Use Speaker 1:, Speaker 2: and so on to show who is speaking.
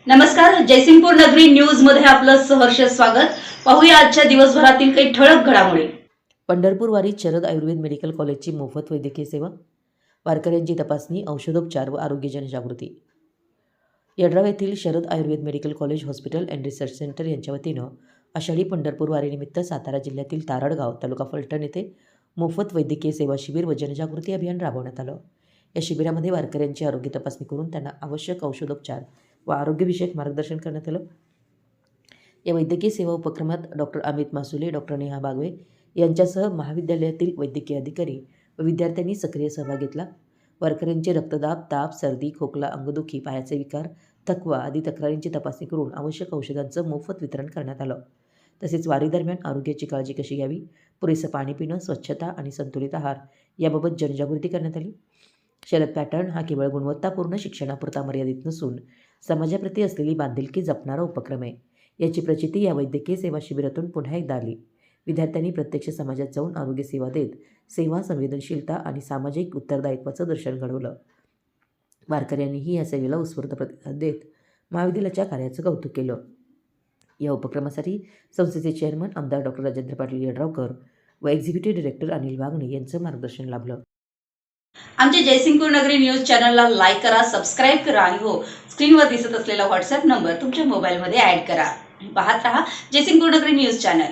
Speaker 1: नमस्कार, जयसिंगपूर नगरी न्यूज मध्ये आपलं सहर्ष स्वागत। पाहूया आजच्या दिवसभरातील काही ठळक घडामोडी।
Speaker 2: पंढरपूर वारीत शरद आयुर्वेद मेडिकल कॉलेजची मोफत वैद्यकीय सेवा, वारकऱ्यांची तपासणी, औषधोपचार व आरोग्य जनजागृती। यड्राव येथील Sharad Ayurveda medical college hospital and research centre यांच्या वतीनं आषाढी पंढरपूर वारीनिमित्त सातारा जिल्ह्यातील तारडगाव तालुका फलटण येथे मोफत वैद्यकीय सेवा शिबिर व जनजागृती अभियान राबवण्यात आलं। या शिबिरामध्ये वारकऱ्यांची आरोग्य तपासणी करून त्यांना आवश्यक औषधोपचार व आरोग्यविषयक मार्गदर्शन करण्यात आलं। या वैद्यकीय सेवा उपक्रमात डॉक्टर अमित मासुले, डॉक्टर नेहा बागवे यांच्यासह महाविद्यालयातील वैद्यकीय अधिकारी व विद्यार्थ्यांनी सक्रिय सहभाग घेतला। वारकऱ्यांचे रक्तदाब, ताप, सर्दी, खोकला, अंगदुखी, पायाचे विकार, थकवा आदी तक्रारींची तपासणी करून आवश्यक औषधांचं मोफत वितरण करण्यात आलं। तसेच वारी दरम्यान आरोग्याची काळजी कशी घ्यावी, पुरेसं पाणी पिणं, स्वच्छता आणि संतुलित आहार याबाबत जनजागृती करण्यात आली। शरद पॅटर्न हा केवळ गुणवत्तापूर्ण शिक्षणापुरता मर्यादित नसून समाजाप्रती असलेली बांधिलकी जपणारा उपक्रम आहे। याची प्रचिती या वैद्यकीय सेवा शिबिरातून पुन्हा एकदा आली। विद्यार्थ्यांनी प्रत्यक्ष समाजात जाऊन आरोग्य सेवा देत सेवा, संवेदनशीलता आणि सामाजिक उत्तरदायित्वाचं दर्शन घडवलं। वारकऱ्यांनीही या सेवेला उत्स्फूर्त प्रतिसाद देत महाविद्यालयाच्या कार्याचं कौतुक केलं। या उपक्रमासाठी संस्थेचे चेअरमन आमदार डॉक्टर राजेंद्र पाटील यड्रावकर व एक्झिक्युटिव्ह डायरेक्टर अनिल वागणे यांचं मार्गदर्शन लाभलं।
Speaker 1: आमच्या जयसिंगपूर नगरी न्यूज चॅनलला लाईक करा, सबस्क्राईब करा आणि हो, स्क्रीनवर दिसत असलेला व्हॉट्सअप नंबर तुमच्या मोबाईलमध्ये ॲड करा। पाहत रहा जयसिंगपूर नगरी न्यूज चॅनल।